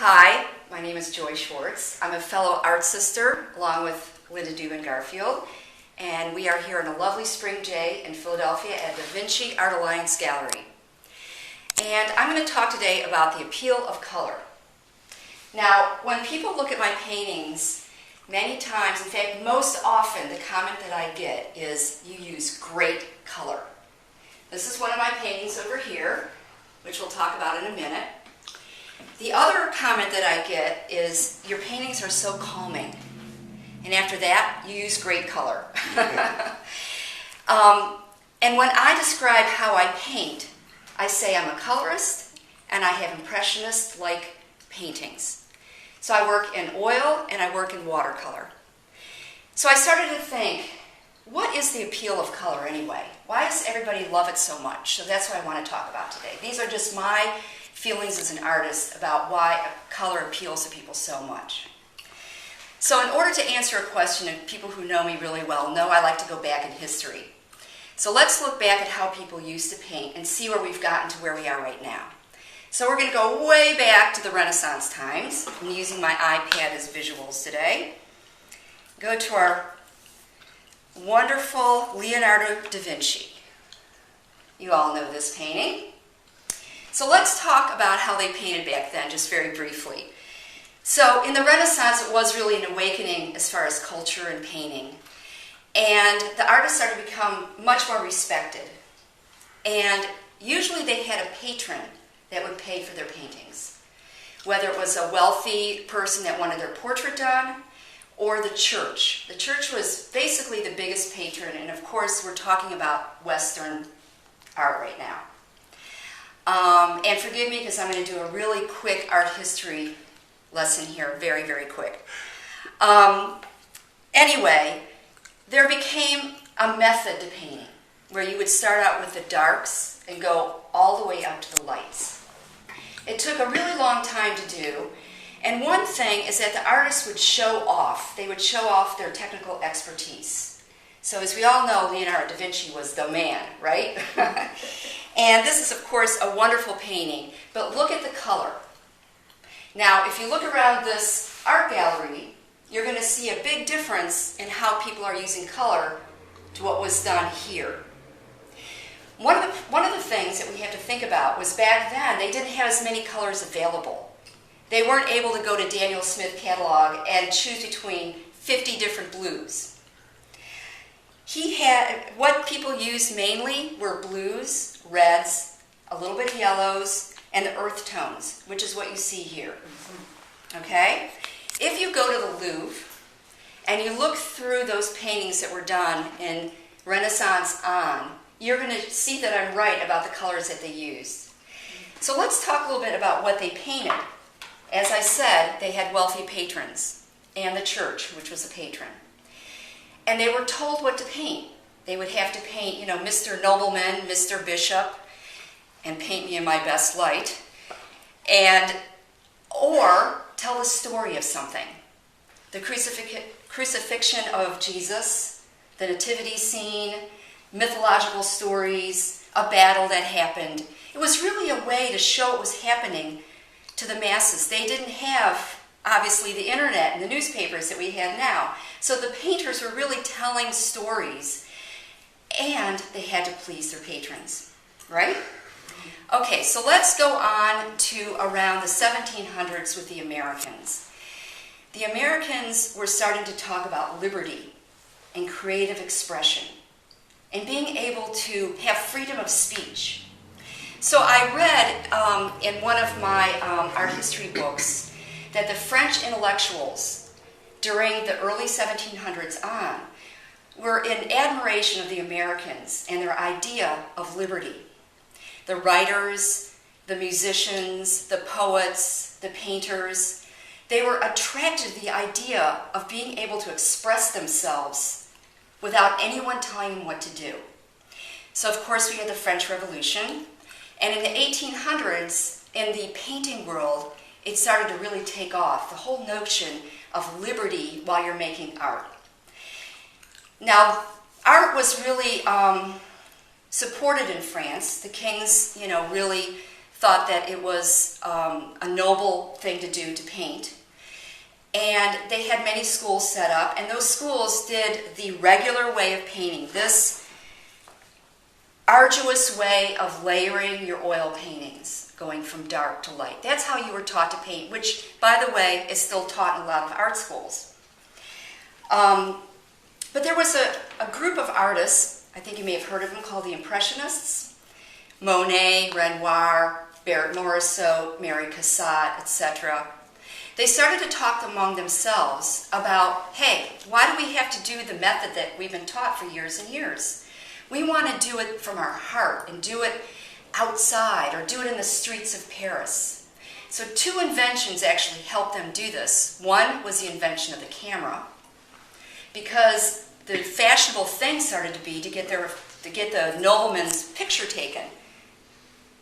Hi, my name is Joye Schwartz. I'm a fellow art sister along with Linda Dubin Garfield, and we are here on a lovely spring day in Philadelphia at Da Vinci Art Alliance Gallery. And I'm going to talk today about the appeal of color. Now, when people look at my paintings, many times, in fact, most often, the comment that I get is, you use great color. This is one of my paintings over here, which we'll talk about in a minute. The other comment that I get is, your paintings are so calming. And after that, you use great color. And when I describe how I paint, I say I'm a colorist and I have impressionist-like paintings. So I work in oil and I work in watercolor. So I started to think, what is the appeal of color anyway? Why does everybody love it so much? So that's what I want to talk about today. These are just my feelings as an artist about why color appeals to people so much. So in order to answer a question, and people who know me really well know I like to go back in history. So let's look back at how people used to paint and see where we've gotten to where we are right now. So we're going to go way back to the Renaissance times. I'm using my iPad as visuals today. Go to our wonderful Leonardo da Vinci. You all know this painting. So let's talk about how they painted back then, just very briefly. So in the Renaissance, it was really an awakening as far as culture and painting. And the artists started to become much more respected. And usually they had a patron that would pay for their paintings. Whether it was a wealthy person that wanted their portrait done, or the church. The church was basically the biggest patron, and of course we're talking about Western art right now. And forgive me because I'm going to do a really quick art history lesson here, very, very quick. Anyway, there became a method to painting where you would start out with the darks and go all the way up to the lights. It took a really long time to do, and one thing is that the artists would show off. They would show off their technical expertise. So as we all know, Leonardo da Vinci was the man, right? And this is, of course, a wonderful painting, but look at the color. Now, if you look around this art gallery, you're going to see a big difference in how people are using color to what was done here. One of the things that we have to think about was back then, they didn't have as many colors available. They weren't able to go to Daniel Smith catalog and choose between 50 different blues. What people used mainly were blues, reds, a little bit of yellows, and the earth tones, which is what you see here. Okay? If you go to the Louvre and you look through those paintings that were done in Renaissance on, you're going to see that I'm right about the colors that they used. So let's talk a little bit about what they painted. As I said, they had wealthy patrons and the church, which was a patron. And they were told what to paint. They would have to paint, Mr. Nobleman, Mr. Bishop, and paint me in my best light. Or tell the story of something. The crucifixion of Jesus, the nativity scene, mythological stories, a battle that happened. It was really a way to show what was happening to the masses. They didn't have, obviously, the internet and the newspapers that we have now. So the painters were really telling stories, and they had to please their patrons, right? Okay, so let's go on to around the 1700s with the Americans. The Americans were starting to talk about liberty and creative expression and being able to have freedom of speech. So I read in one of my art history books that the French intellectuals during the early 1700s on were in admiration of the Americans and their idea of liberty. The writers, the musicians, the poets, the painters, they were attracted to the idea of being able to express themselves without anyone telling them what to do. So of course we had the French Revolution, and in the 1800s, in the painting world, it started to really take off, the whole notion of liberty while you're making art. Now, art was really supported in France. The kings, really thought that it was a noble thing to do to paint. And they had many schools set up, and those schools did the regular way of painting, this arduous way of layering your oil paintings, going from dark to light. That's how you were taught to paint, which, by the way, is still taught in a lot of art schools. But there was a group of artists, I think you may have heard of them, called the Impressionists. Monet, Renoir, Barrett Morisot, Mary Cassatt, etc. They started to talk among themselves about, hey, why do we have to do the method that we've been taught for years and years? We want to do it from our heart and do it outside or do it in the streets of Paris. So two inventions actually helped them do this. One was the invention of the camera, because the fashionable thing started to be to get the nobleman's picture taken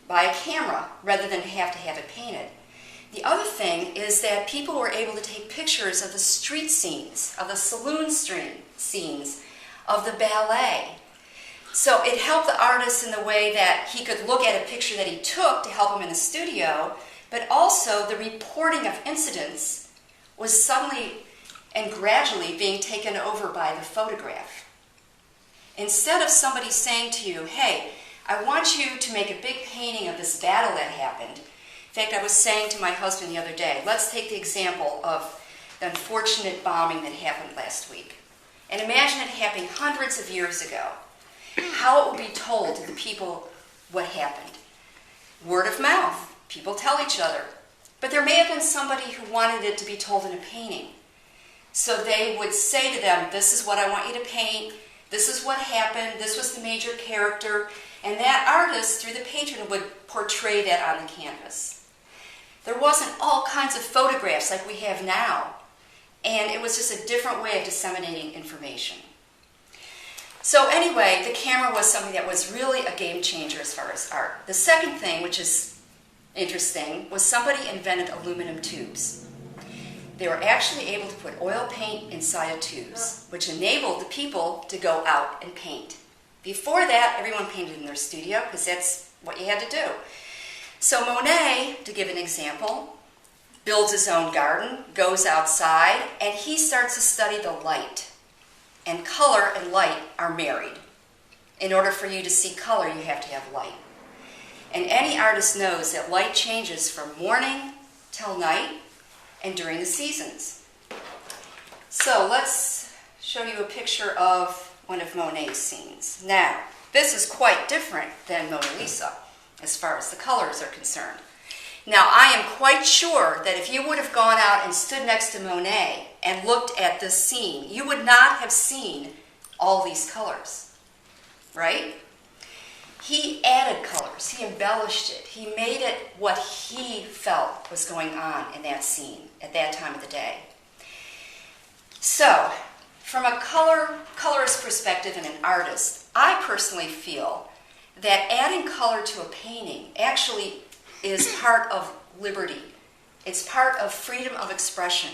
by a camera rather than have to have it painted. The other thing is that people were able to take pictures of the street scenes, of the saloon scenes, of the ballet. So it helped the artist in the way that he could look at a picture that he took to help him in the studio, but also the reporting of incidents was suddenly and gradually being taken over by the photograph. Instead of somebody saying to you, hey, I want you to make a big painting of this battle that happened. In fact, I was saying to my husband the other day, let's take the example of the unfortunate bombing that happened last week. And imagine it happening hundreds of years ago. How it would be told to the people what happened. Word of mouth. People tell each other. But there may have been somebody who wanted it to be told in a painting. So they would say to them, this is what I want you to paint, this is what happened, this was the major character, and that artist, through the patron, would portray that on the canvas. There wasn't all kinds of photographs like we have now, and it was just a different way of disseminating information. So anyway, the camera was something that was really a game changer as far as art. The second thing, which is interesting, was somebody invented aluminum tubes. They were actually able to put oil paint inside of tubes, which enabled the people to go out and paint. Before that, everyone painted in their studio because that's what you had to do. So Monet, to give an example, builds his own garden, goes outside, and he starts to study the light. And color and light are married. In order for you to see color, you have to have light. And any artist knows that light changes from morning till night, and during the seasons. So let's show you a picture of one of Monet's scenes. Now, this is quite different than Mona Lisa as far as the colors are concerned. Now, I am quite sure that if you would have gone out and stood next to Monet and looked at this scene, you would not have seen all these colors, right? He added colors, he embellished it, he made it what he felt was going on in that scene at that time of the day. So, from a colorist perspective and an artist, I personally feel that adding color to a painting actually is part of liberty. It's part of freedom of expression.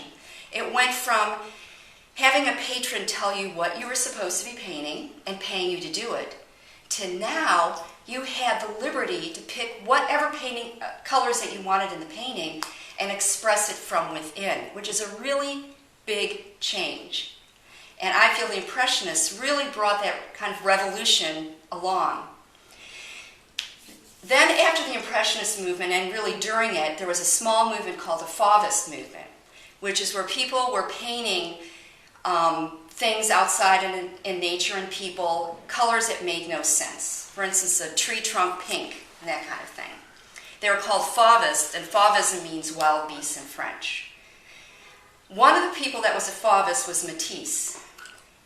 It went from having a patron tell you what you were supposed to be painting and paying you to do it, to now you had the liberty to pick whatever painting colors that you wanted in the painting and express it from within, which is a really big change. And I feel the Impressionists really brought that kind of revolution along. Then after the Impressionist movement, and really during it, there was a small movement called the Fauvist movement, which is where people were painting things outside in nature and people, colors that made no sense. For instance, a tree trunk pink and that kind of thing. They were called Fauvists, and Fauvism means wild beasts in French. One of the people that was a Fauvist was Matisse.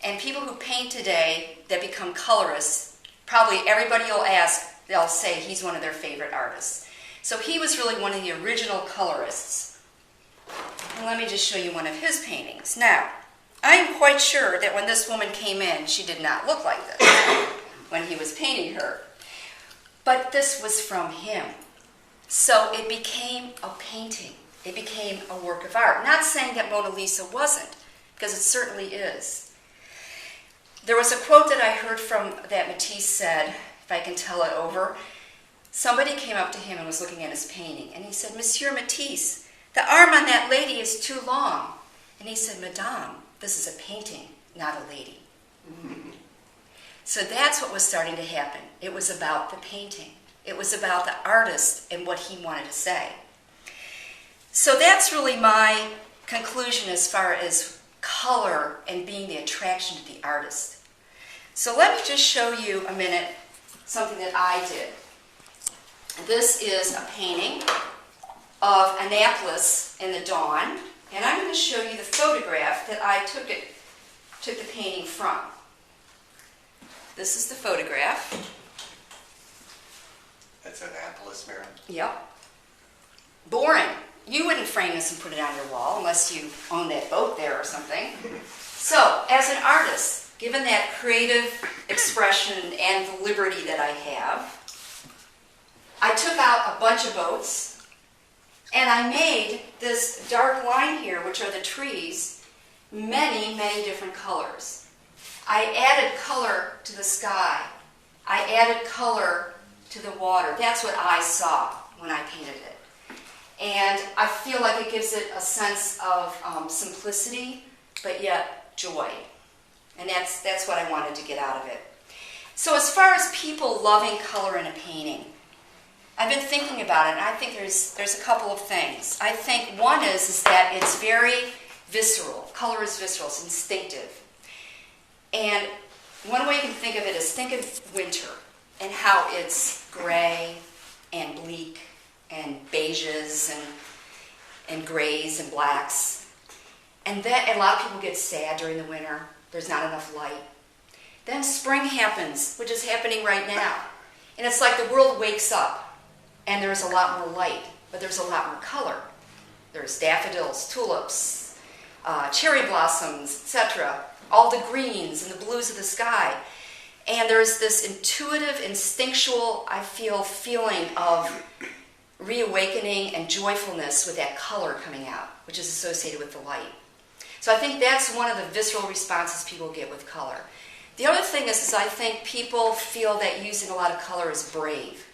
And people who paint today that become colorists, probably everybody you'll ask, they'll say he's one of their favorite artists. So he was really one of the original colorists. And let me just show you one of his paintings. Now, I am quite sure that when this woman came in, she did not look like this when he was painting her. But this was from him. So it became a painting. It became a work of art. Not saying that Mona Lisa wasn't, because it certainly is. There was a quote that I heard from that Matisse said, if I can tell it over, somebody came up to him and was looking at his painting, and he said, "Monsieur Matisse, the arm on that lady is too long." And he said, "Madame, this is a painting, not a lady." So that's what was starting to happen. It was about the painting. It was about the artist and what he wanted to say. So that's really my conclusion as far as color and being the attraction to the artist. So let me just show you a minute something that I did. This is a painting of Annapolis in the dawn, and I'm going to show you the photograph that I took the painting from. This is the photograph. That's Annapolis, Mary? Yep. Boring. You wouldn't frame this and put it on your wall unless you own that boat there or something. So, as an artist, given that creative expression and the liberty that I have, I took out a bunch of boats and I made this dark line here, which are the trees, many, many different colors. I added color to the sky. I added color to the water. That's what I saw when I painted it. And I feel like it gives it a sense of simplicity, but yet joy. And that's what I wanted to get out of it. So as far as people loving color in a painting, I've been thinking about it, and I think there's a couple of things. I think one is that it's very visceral. Color is visceral, it's instinctive. And one way you can think of it is think of winter and how it's gray and bleak and beiges and grays and blacks. And a lot of people get sad during the winter. There's not enough light. Then spring happens, which is happening right now. And it's like the world wakes up and there's a lot more light, but there's a lot more color. There's daffodils, tulips, cherry blossoms, etc. All the greens and the blues of the sky. And there's this intuitive, instinctual, I feel, feeling of reawakening and joyfulness with that color coming out, which is associated with the light. So I think that's one of the visceral responses people get with color. The other thing is I think people feel that using a lot of color is brave.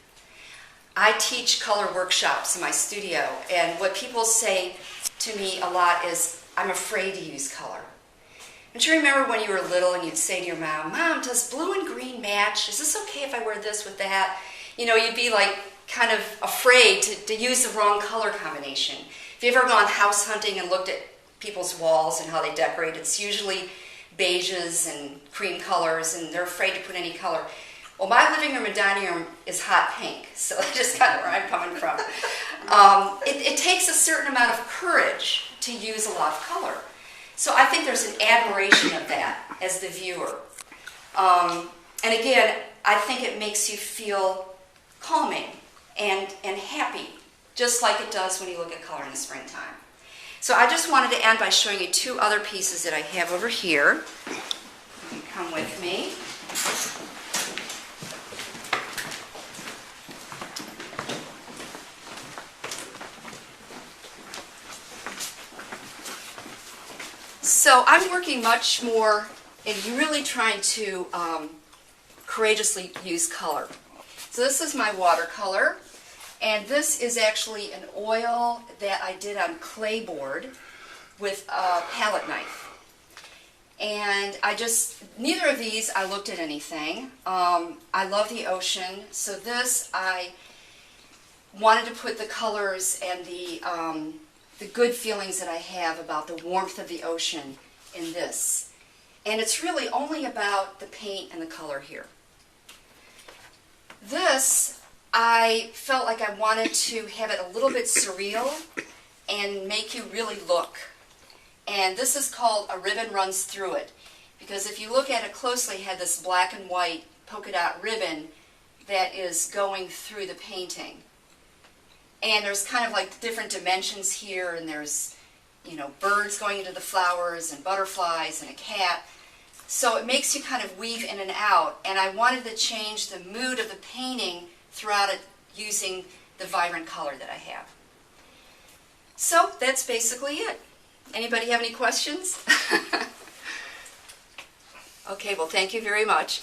I teach color workshops in my studio, and what people say to me a lot is, "I'm afraid to use color." Don't you remember when you were little and you'd say to your mom, "Mom, does blue and green match? Is this okay if I wear this with that?" You know, you'd be like kind of afraid to use the wrong color combination. If you've ever gone house hunting and looked at people's walls and how they decorate, it's usually beiges and cream colors, and they're afraid to put any color. Well, my living room and dining room is hot pink, so that's just kind of where I'm coming from. It takes a certain amount of courage to use a lot of color. So I think there's an admiration of that as the viewer. And again, I think it makes you feel calming and happy, just like it does when you look at color in the springtime. So I just wanted to end by showing you two other pieces that I have over here. You can come with me. So I'm working much more in really trying to courageously use color. So this is my watercolor, and this is actually an oil that I did on clay board with a palette knife. And neither of these I looked at anything. I love the ocean, so this I wanted to put the colors and the good feelings that I have about the warmth of the ocean in this. And it's really only about the paint and the color here. This, I felt like I wanted to have it a little bit surreal and make you really look. And this is called A Ribbon Runs Through It, because if you look at it closely, it had this black and white polka dot ribbon that is going through the painting. And there's kind of like different dimensions here, and there's, you know, birds going into the flowers and butterflies and a cat. So it makes you kind of weave in and out, and I wanted to change the mood of the painting throughout it using the vibrant color that I have. So that's basically it. Anybody have any questions? Okay, well, thank you very much.